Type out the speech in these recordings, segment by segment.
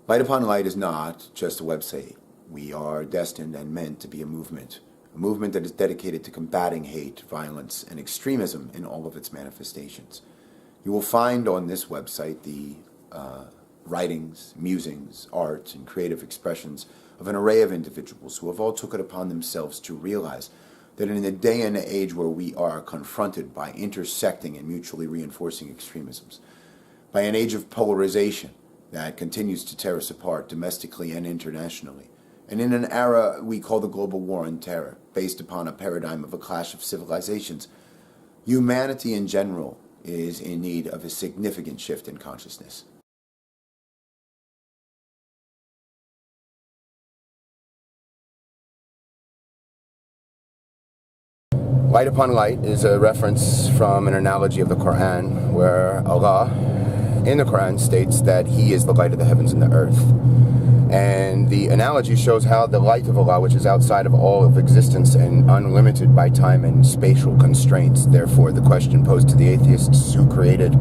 Light Upon Light is not just a website. We are destined and meant to be a movement that is dedicated to combating hate, violence, and extremism in all of its manifestations. You will find on this website the writings, musings, art, and creative expressions of an array of individuals who have all took it upon themselves to realize that in a day and age where we are confronted by intersecting and mutually reinforcing extremisms, by an age of polarization that continues to tear us apart domestically and internationally, and in an era we call the global war on terror, based upon a paradigm of a clash of civilizations, humanity in general is in need of a significant shift in consciousness. Light Upon Light is a reference from an analogy of the Qur'an where Allah in the Qur'an states that He is the light of the heavens and the earth. And the analogy shows how the light of Allah, which is outside of all of existence and unlimited by time and spatial constraints, therefore the question posed to the atheists, who created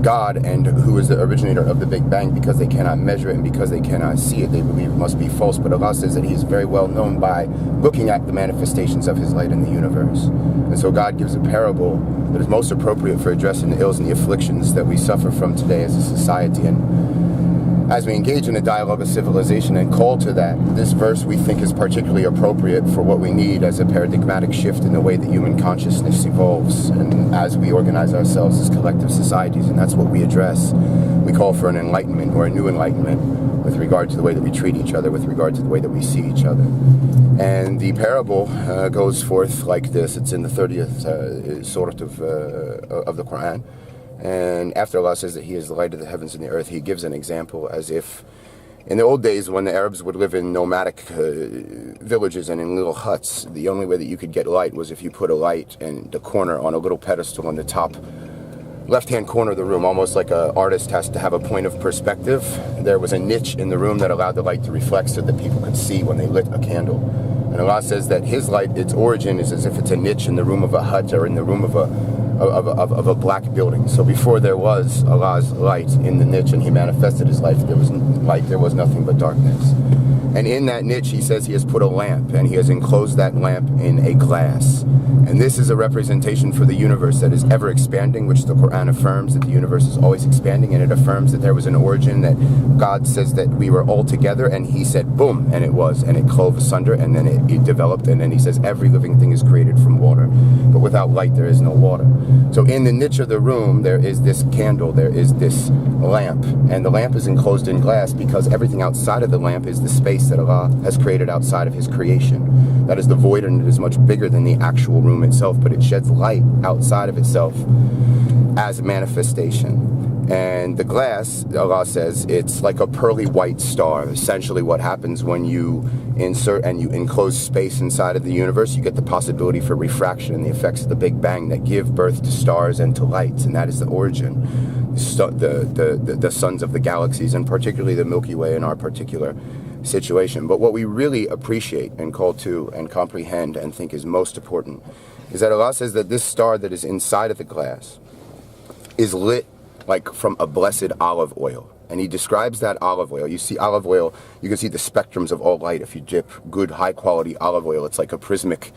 God and who is the originator of the Big Bang, because they cannot measure it and because they cannot see it, they believe it must be false. But Allah says that He is very well known by looking at the manifestations of His light in the universe. And so God gives a parable that is most appropriate for addressing the ills and the afflictions that we suffer from today as a society. And as we engage in a dialogue of civilization and call to that, this verse we think is particularly appropriate for what we need as a paradigmatic shift in the way that human consciousness evolves and as we organize ourselves as collective societies. And that's what we address. We call for an enlightenment or a new enlightenment with regard to the way that we treat each other, with regard to the way that we see each other. And the parable goes forth like this. It's in the 30th Surat of the Qur'an. And after Allah says that He is the light of the heavens and the earth, He gives an example as if in the old days when the Arabs would live in nomadic villages and in little huts, the only way that you could get light was if you put a light in the corner on a little pedestal on the top left-hand corner of the room, almost like an artist has to have a point of perspective. There was a niche in the room that allowed the light to reflect so that people could see when they lit a candle. And Allah says that His light, its origin is as if it's a niche in the room of a hut or in the room of a black building. So before there was Allah's light in the niche and He manifested His light, there was nothing but darkness. And in that niche, He says He has put a lamp, and He has enclosed that lamp in a glass. And this is a representation for the universe that is ever expanding, which the Qur'an affirms that the universe is always expanding, and it affirms that there was an origin, that God says that we were all together, and He said boom, and it was, and it clove asunder, and then it developed, and then He says every living thing is created from water, but without light there is no water. So in the niche of the room there is this candle, there is this lamp, and the lamp is enclosed in glass because everything outside of the lamp is the space that Allah has created outside of His creation. That is the void, and it is much bigger than the actual room itself, but it sheds light outside of itself as a manifestation. And the glass, Allah says, it's like a pearly white star. Essentially what happens when you insert and you enclose space inside of the universe, you get the possibility for refraction and the effects of the Big Bang that give birth to stars and to lights, and that is the origin. The suns of the galaxies, and particularly the Milky Way in our particular situation. But what we really appreciate and call to and comprehend and think is most important is that Allah says that this star that is inside of the glass is lit like from a blessed olive oil. And He describes that olive oil. You see olive oil, you can see the spectrums of all light. If you dip good high quality olive oil, it's like a prismatic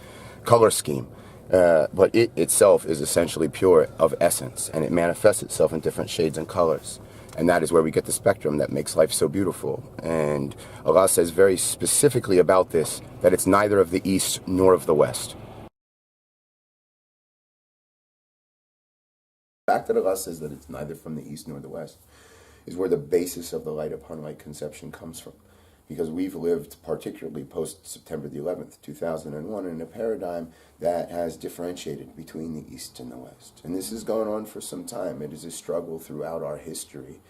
color scheme. But it itself is essentially pure of essence, and it manifests itself in different shades and colors. And that is where we get the spectrum that makes life so beautiful. And Allah says very specifically about this that it's neither of the east nor of the west. The fact that Allah says that it's neither from the east nor the west is where the basis of the light upon light conception comes from. Because we've lived, particularly post-September the 11th, 2001, in a paradigm that has differentiated between the East and the West. And this has gone on for some time. It is a struggle throughout our history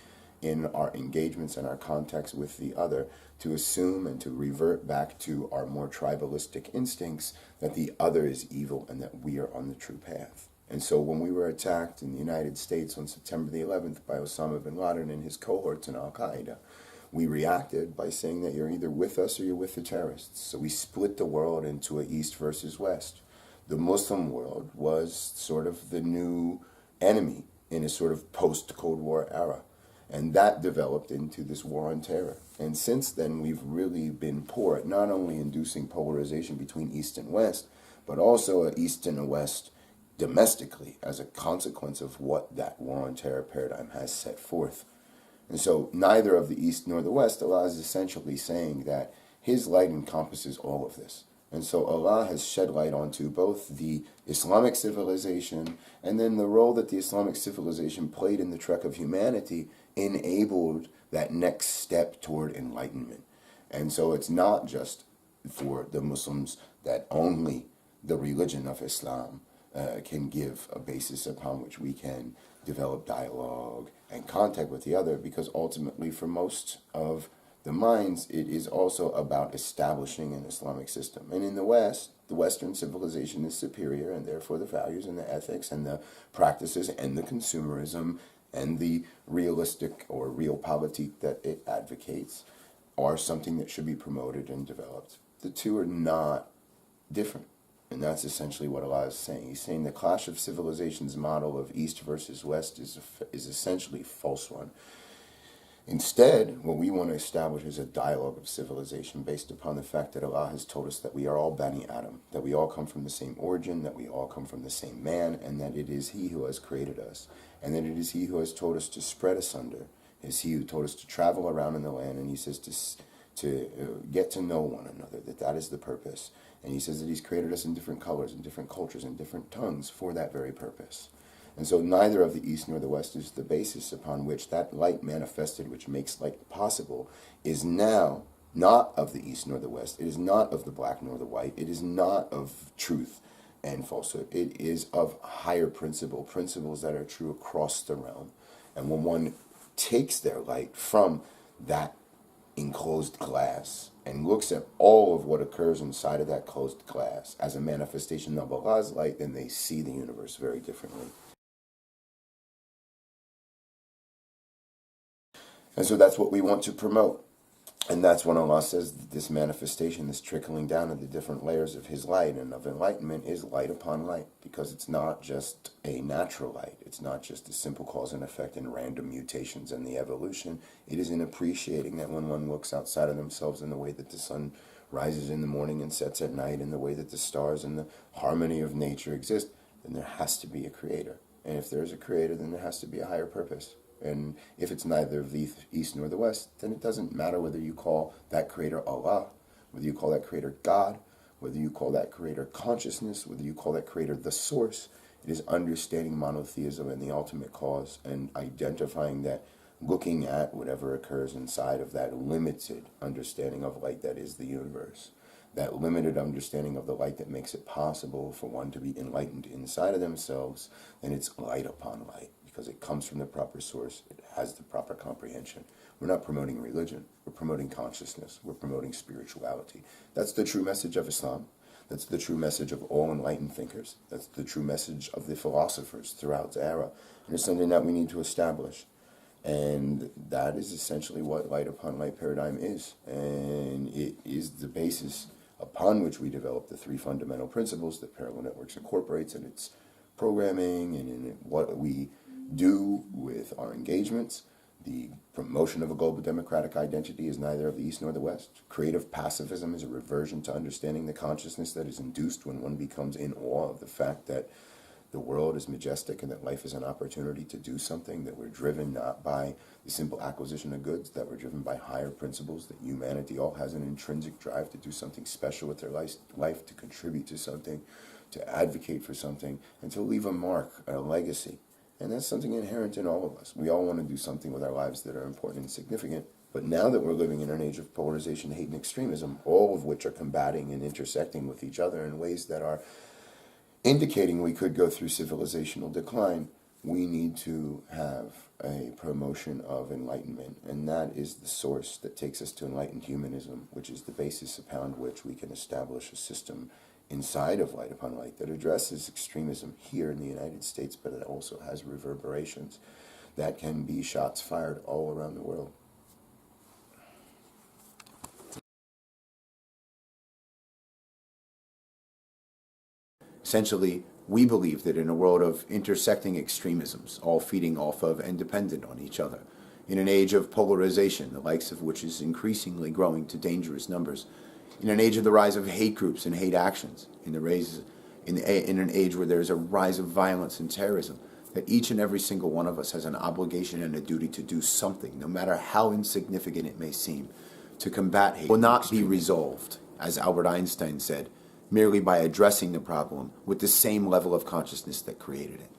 in our engagements and our contacts with the other to assume and to revert back to our more tribalistic instincts that the other is evil and that we are on the true path. And so when we were attacked in the United States on September the 11th by Osama bin Laden and his cohorts in al-Qaeda, we reacted by saying that you're either with us or you're with the terrorists. So we split the world into an East versus West. The Muslim world was sort of the new enemy in a sort of post-Cold War era. And that developed into this war on terror. And since then, we've really been poor at not only inducing polarization between East and West, but also an East and a West domestically as a consequence of what that war on terror paradigm has set forth. And so neither of the East nor the West, Allah is essentially saying that His light encompasses all of this. And so Allah has shed light onto both the Islamic civilization and then the role that the Islamic civilization played in the trek of humanity enabled that next step toward enlightenment. And so it's not just for the Muslims that only the religion of Islam can give a basis upon which we can develop dialogue and contact with the other, because ultimately for most of the minds, it is also about establishing an Islamic system. And in the West, the Western civilization is superior, and therefore the values and the ethics and the practices and the consumerism and the realistic or realpolitik that it advocates are something that should be promoted and developed. The two are not different. And that's essentially what Allah is saying. He's saying the clash of civilizations model of East versus West is essentially a false one. Instead, what we want to establish is a dialogue of civilization based upon the fact that Allah has told us that we are all Bani Adam, that we all come from the same origin, that we all come from the same man, and that it is He who has created us, and that it is He who has told us to spread asunder. It is He who told us to travel around in the land, and He says to get to know one another, that is the purpose. And He says that He's created us in different colors, in different cultures, in different tongues for that very purpose. And so neither of the East nor the West is the basis upon which that light manifested, which makes light possible, is now not of the East nor the West. It is not of the black nor the white. It is not of truth and falsehood. It is of higher principles that are true across the realm. And when one takes their light from that enclosed glass and looks at all of what occurs inside of that closed glass as a manifestation of Allah's light, then they see the universe very differently. And so that's what we want to promote. And that's when Allah says that this manifestation, this trickling down of the different layers of His light and of enlightenment is light upon light, because it's not just a natural light. It's not just a simple cause and effect and random mutations and the evolution. It is in appreciating that when one looks outside of themselves in the way that the sun rises in the morning and sets at night, in the way that the stars and the harmony of nature exist, then there has to be a creator. And if there is a creator, then there has to be a higher purpose. And if it's neither the East nor the West, then it doesn't matter whether you call that creator Allah, whether you call that creator God, whether you call that creator consciousness, whether you call that creator the source. It is understanding monotheism and the ultimate cause, and identifying that, looking at whatever occurs inside of that limited understanding of light that is the universe, that limited understanding of the light that makes it possible for one to be enlightened inside of themselves, then it's light upon light. Because it comes from the proper source, it has the proper comprehension. We're not promoting religion, we're promoting consciousness, we're promoting spirituality. That's the true message of Islam. That's the true message of all enlightened thinkers. That's the true message of the philosophers throughout the era. And it's something that we need to establish. And that is essentially what light upon light paradigm is. And it is the basis upon which we develop the three fundamental principles that Parallel Networks incorporates in its programming and in what we do with our engagements. The promotion of a global democratic identity is neither of the East nor the West. Creative pacifism is a reversion to understanding the consciousness that is induced when one becomes in awe of the fact that the world is majestic and that life is an opportunity to do something, that we're driven not by the simple acquisition of goods, that we're driven by higher principles, that humanity all has an intrinsic drive to do something special with their life, to contribute to something, to advocate for something, and to leave a mark, a legacy. And that's something inherent in all of us. We all want to do something with our lives that are important and significant. But now that we're living in an age of polarization, hate, and extremism, all of which are combating and intersecting with each other in ways that are indicating we could go through civilizational decline, we need to have a promotion of enlightenment. And that is the source that takes us to enlightened humanism, which is the basis upon which we can establish a system inside of light upon light that addresses extremism here in the United States, but it also has reverberations that can be shots fired all around the world. Essentially, we believe that in a world of intersecting extremisms, all feeding off of and dependent on each other, in an age of polarization, the likes of which is increasingly growing to dangerous numbers, in an age of the rise of hate groups and hate actions, in an age where there's a rise of violence and terrorism, that each and every single one of us has an obligation and a duty to do something, no matter how insignificant it may seem, to combat hate will not be resolved, as Albert Einstein said, merely by addressing the problem with the same level of consciousness that created it.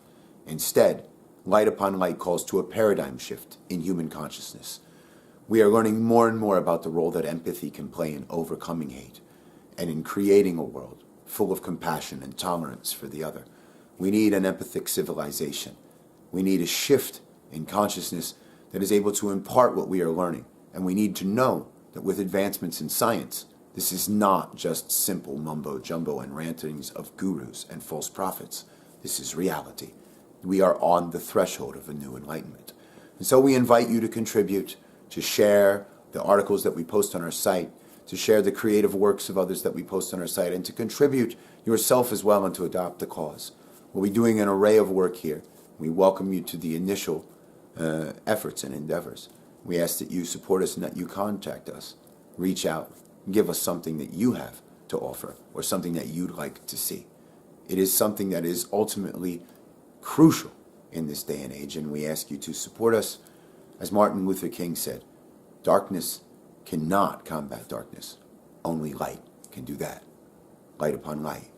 Instead, Light Upon Light calls to a paradigm shift in human consciousness. We are learning more and more about the role that empathy can play in overcoming hate and in creating a world full of compassion and tolerance for the other. We need an empathic civilization. We need a shift in consciousness that is able to impart what we are learning. And we need to know that with advancements in science, this is not just simple mumbo-jumbo and rantings of gurus and false prophets. This is reality. We are on the threshold of a new enlightenment. And so we invite you to contribute, to share the articles that we post on our site, to share the creative works of others that we post on our site, and to contribute yourself as well and to adopt the cause. We'll be doing an array of work here. We welcome you to the initial efforts and endeavors. We ask that you support us and that you contact us. Reach out. Give us something that you have to offer or something that you'd like to see. It is something that is ultimately crucial in this day and age, and we ask you to support us. As Martin Luther King said, darkness cannot combat darkness. Only light can do that. Light upon light.